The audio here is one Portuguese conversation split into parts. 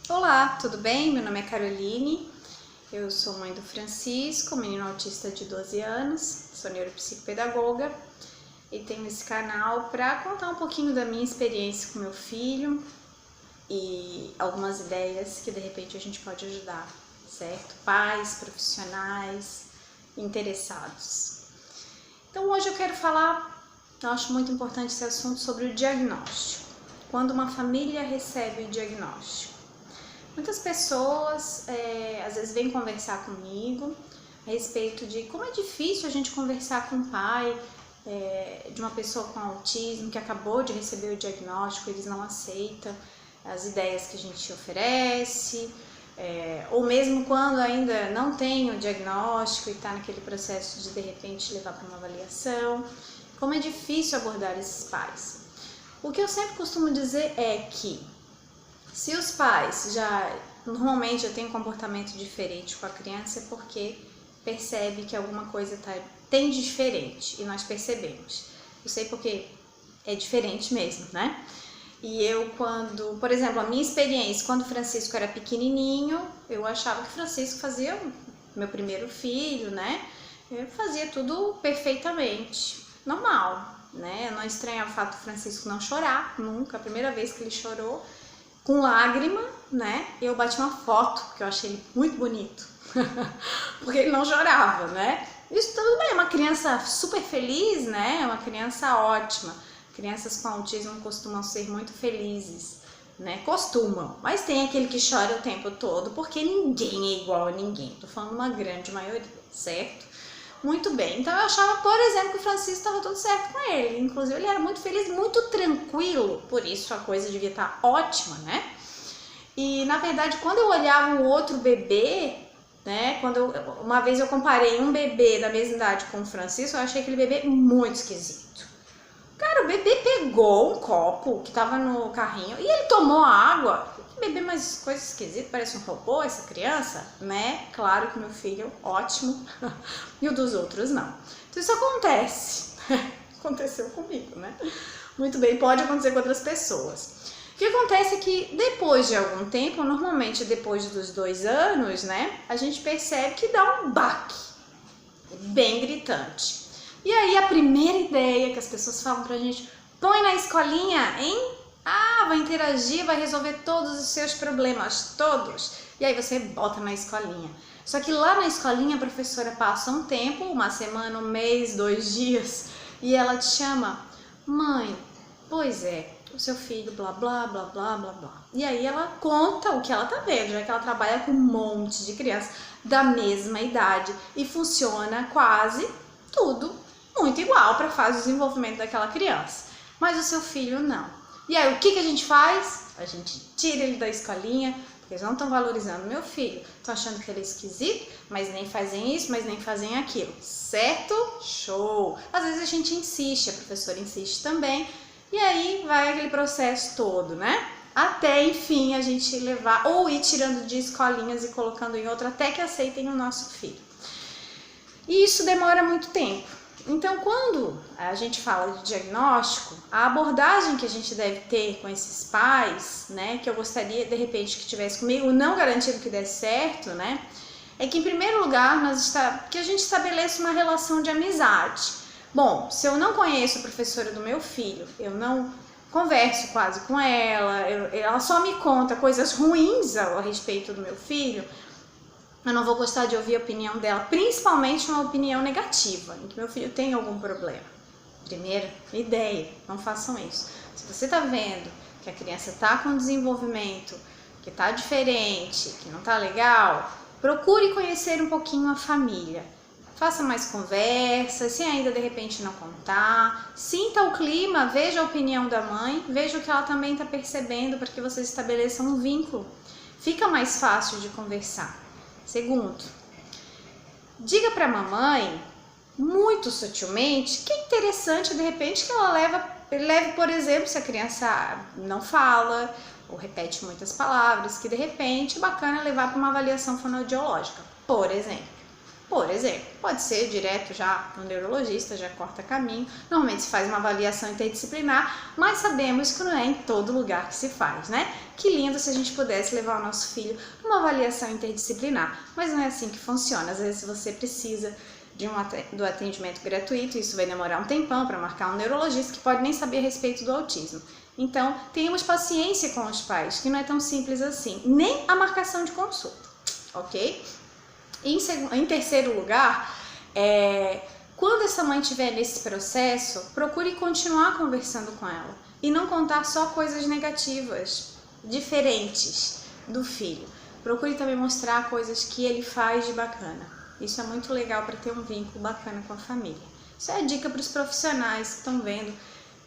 Olá, tudo bem? Meu nome é Caroline, eu sou mãe do Francisco, menino autista de 12 anos, sou neuropsicopedagoga e tenho esse canal para contar um pouquinho da minha experiência com meu filho e algumas ideias que de repente a gente pode ajudar, certo? Pais, profissionais, interessados. Então hoje eu quero falar, eu acho muito importante esse assunto sobre o diagnóstico. Quando uma família recebe o diagnóstico. Muitas pessoas às vezes vêm conversar comigo a respeito de como é difícil a gente conversar com o pai de uma pessoa com autismo que acabou de receber o diagnóstico, eles não aceitam as ideias que a gente oferece, ou mesmo quando ainda não tem o diagnóstico e está naquele processo de repente levar para uma avaliação, como é difícil abordar esses pais. O que eu sempre costumo dizer é que se os pais normalmente já têm um comportamento diferente com a criança é porque percebe que alguma coisa tem de diferente e nós percebemos. Eu sei porque é diferente mesmo, né? E eu por exemplo, a minha experiência, quando o Francisco era pequenininho, eu achava que o Francisco fazia meu primeiro filho, né? Eu fazia tudo perfeitamente, normal, né? Eu não estranhava o fato do Francisco não chorar, nunca. A primeira vez que ele chorou, com lágrima, né? Eu bati uma foto, porque eu achei ele muito bonito, porque ele não chorava, né? Isso tudo bem, é uma criança super feliz, né? É uma criança ótima. Crianças com autismo costumam ser muito felizes, né? Costumam, mas tem aquele que chora o tempo todo, porque ninguém é igual a ninguém. Tô falando uma grande maioria, certo? Muito bem, então eu achava, por exemplo, que o Francisco estava tudo certo com ele, inclusive ele era muito feliz, muito tranquilo, por isso a coisa devia estar ótima, né? E na verdade, quando eu olhava um outro bebê, né, uma vez eu comparei um bebê da mesma idade com o Francisco, eu achei aquele bebê muito esquisito. Cara, o bebê pegou um copo que tava no carrinho e ele tomou a água. Que bebê mais coisa esquisita, parece um robô essa criança, né? Claro que meu filho, ótimo, e o dos outros não. Então isso acontece, aconteceu comigo, né? Muito bem, pode acontecer com outras pessoas. O que acontece é que depois de algum tempo, normalmente depois dos 2 anos, né? A gente percebe que dá um baque bem gritante. E aí a primeira ideia que as pessoas falam pra gente, põe na escolinha, hein? Vai interagir, vai resolver todos os seus problemas, todos. E aí você bota na escolinha. Só que lá na escolinha a professora passa um tempo, uma semana, um mês, 2 dias, e ela te chama, mãe, pois é, o seu filho, blá, blá, blá, blá, blá, blá. E aí ela conta o que ela tá vendo, já que ela trabalha com um monte de crianças da mesma idade e funciona quase tudo muito igual para a fase de desenvolvimento daquela criança. Mas o seu filho não. E aí, o que a gente faz? A gente tira ele da escolinha, porque eles não estão valorizando meu filho. Estão achando que ele é esquisito, mas nem fazem isso, mas nem fazem aquilo. Certo? Show! Às vezes a gente insiste, a professora insiste também, e aí vai aquele processo todo, né? Até, enfim, a gente levar, ou ir tirando de escolinhas e colocando em outra, até que aceitem o nosso filho. E isso demora muito tempo. Então, quando a gente fala de diagnóstico, a abordagem que a gente deve ter com esses pais, né, que eu gostaria, de repente, que tivesse comigo, não garantido que desse certo, né, é que, em primeiro lugar, que a gente estabeleça uma relação de amizade. Bom, se eu não conheço a professora do meu filho, eu não converso quase com ela só me conta coisas ruins a respeito do meu filho, eu não vou gostar de ouvir a opinião dela, principalmente uma opinião negativa, em que meu filho tem algum problema. Primeira ideia, não façam isso. Se você está vendo que a criança está com desenvolvimento, que está diferente, que não está legal, procure conhecer um pouquinho a família. Faça mais conversas, se ainda de repente não contar, sinta o clima, veja a opinião da mãe, veja o que ela também está percebendo para que vocês estabeleçam um vínculo. Fica mais fácil de conversar. Segundo, diga para a mamãe, muito sutilmente, que é interessante de repente que ela leve, por exemplo, se a criança não fala ou repete muitas palavras, que de repente é bacana levar para uma avaliação fonoaudiológica, por exemplo. Pode ser direto já no neurologista, já corta caminho. Normalmente se faz uma avaliação interdisciplinar, mas sabemos que não é em todo lugar que se faz, né? que lindo se a gente pudesse levar o nosso filho numa avaliação interdisciplinar, mas não é assim que funciona. Às vezes você precisa do atendimento gratuito, isso vai demorar um tempão para marcar um neurologista que pode nem saber a respeito do autismo. Então, tenhamos paciência com os pais, que não é tão simples assim, nem a marcação de consulta, ok? Em terceiro lugar, quando essa mãe estiver nesse processo, procure continuar conversando com ela e não contar só coisas negativas, diferentes do filho. Procure também mostrar coisas que ele faz de bacana. Isso é muito legal para ter um vínculo bacana com a família. Isso é a dica para os profissionais que estão vendo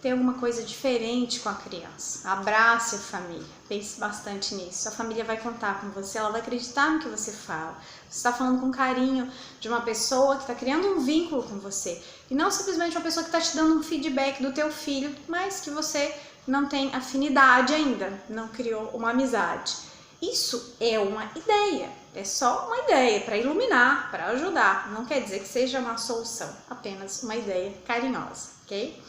ter alguma coisa diferente com a criança. Abrace a família, pense bastante nisso. A família vai contar com você, ela vai acreditar no que você fala. Você está falando com carinho de uma pessoa que está criando um vínculo com você. E não simplesmente uma pessoa que está te dando um feedback do teu filho, mas que você não tem afinidade ainda, não criou uma amizade. Isso é uma ideia, é só uma ideia para iluminar, para ajudar. Não quer dizer que seja uma solução, apenas uma ideia carinhosa, ok?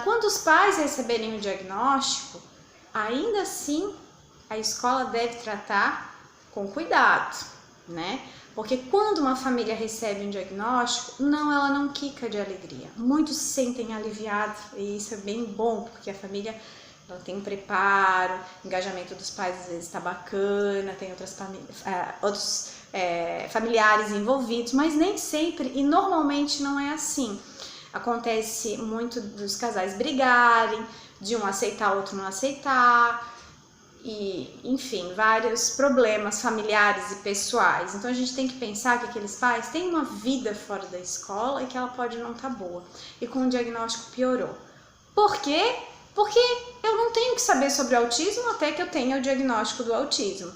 Quando os pais receberem o diagnóstico, ainda assim a escola deve tratar com cuidado, né? Porque quando uma família recebe um diagnóstico, ela não quica de alegria. Muitos se sentem aliviados e isso é bem bom, porque a família ela tem um preparo, o engajamento dos pais às vezes está bacana, tem outros familiares envolvidos, mas nem sempre e normalmente não é assim. Acontece muito dos casais brigarem, de um aceitar, outro não aceitar, e enfim, vários problemas familiares e pessoais. Então a gente tem que pensar que aqueles pais têm uma vida fora da escola e que ela pode não estar boa. E com o diagnóstico piorou. Por quê? Porque eu não tenho que saber sobre autismo até que eu tenha o diagnóstico do autismo.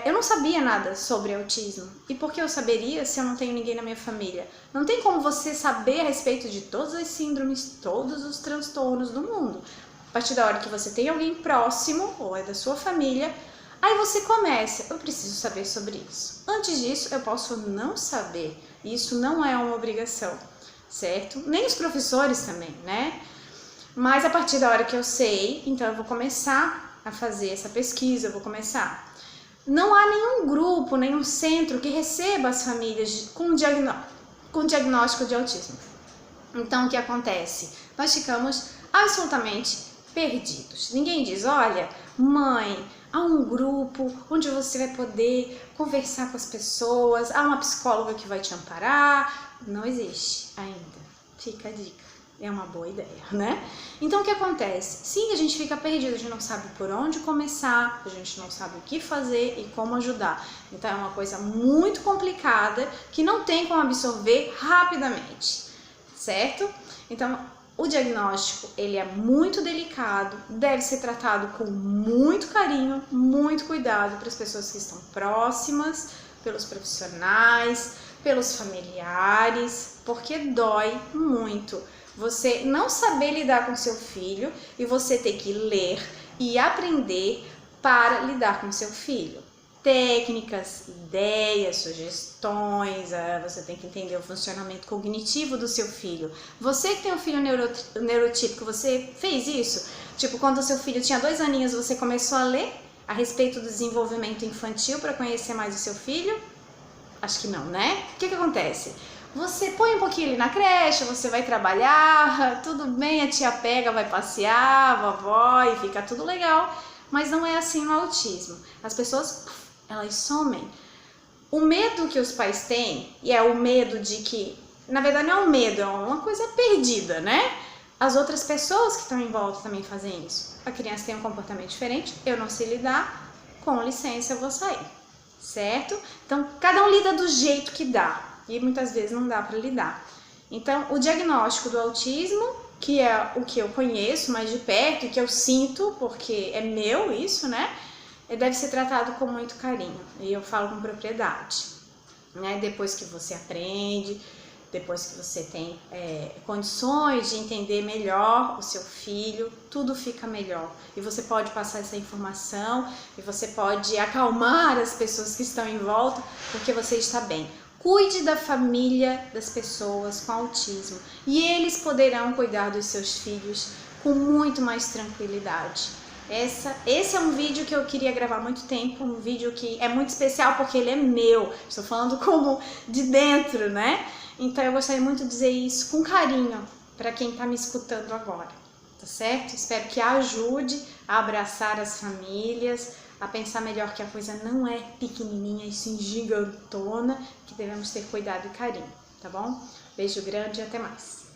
Eu não sabia nada sobre autismo. E por que eu saberia se eu não tenho ninguém na minha família? Não tem como você saber a respeito de todas as síndromes, todos os transtornos do mundo. A partir da hora que você tem alguém próximo, ou é da sua família, aí você começa, eu preciso saber sobre isso. Antes disso, eu posso não saber. Isso não é uma obrigação, certo? Nem os professores também, né? Mas a partir da hora que eu sei, então eu vou começar a fazer essa pesquisa, eu vou começar. Não há nenhum grupo, nenhum centro que receba as famílias com diagnóstico de autismo. Então, o que acontece? Nós ficamos absolutamente perdidos. Ninguém diz, olha, mãe, há um grupo onde você vai poder conversar com as pessoas, há uma psicóloga que vai te amparar. Não existe ainda. Fica a dica. É uma boa ideia, né? Então, o que acontece? Sim, a gente fica perdido, a gente não sabe por onde começar, a gente não sabe o que fazer e como ajudar. Então, é uma coisa muito complicada que não tem como absorver rapidamente, certo? Então, o diagnóstico, ele é muito delicado, deve ser tratado com muito carinho, muito cuidado para as pessoas que estão próximas, pelos profissionais, pelos familiares, porque dói muito. Você não saber lidar com seu filho e você ter que ler e aprender para lidar com seu filho. Técnicas, ideias, sugestões, você tem que entender o funcionamento cognitivo do seu filho. Você que tem um filho neurotípico, você fez isso? Tipo, quando o seu filho tinha 2 aninhos, você começou a ler a respeito do desenvolvimento infantil para conhecer mais o seu filho? Acho que não, né? O que acontece? Você põe um pouquinho ali na creche, você vai trabalhar, tudo bem, a tia pega, vai passear, a vovó e fica tudo legal, mas não é assim no autismo. As pessoas, elas somem. O medo que os pais têm, e é o medo de que, na verdade não é um medo, é uma coisa perdida, né? As outras pessoas que estão em volta também fazem isso. A criança tem um comportamento diferente, eu não sei lidar, com licença eu vou sair, certo? Então, cada um lida do jeito que dá. E muitas vezes não dá para lidar. Então, o diagnóstico do autismo, que é o que eu conheço mais de perto e que eu sinto, porque é meu isso, né? Deve ser tratado com muito carinho. E eu falo com propriedade, né? Depois que você aprende, depois que você tem condições de entender melhor o seu filho, tudo fica melhor. E você pode passar essa informação e você pode acalmar as pessoas que estão em volta, porque você está bem. Cuide da família das pessoas com autismo e eles poderão cuidar dos seus filhos com muito mais tranquilidade. Esse é um vídeo que eu queria gravar há muito tempo, um vídeo que é muito especial porque ele é meu, estou falando como de dentro, né? Então eu gostaria muito de dizer isso com carinho para quem está me escutando agora, tá certo? Espero que ajude a abraçar as famílias, a pensar melhor que a coisa não é pequenininha e sim gigantona, que devemos ter cuidado e carinho, tá bom? Beijo grande e até mais!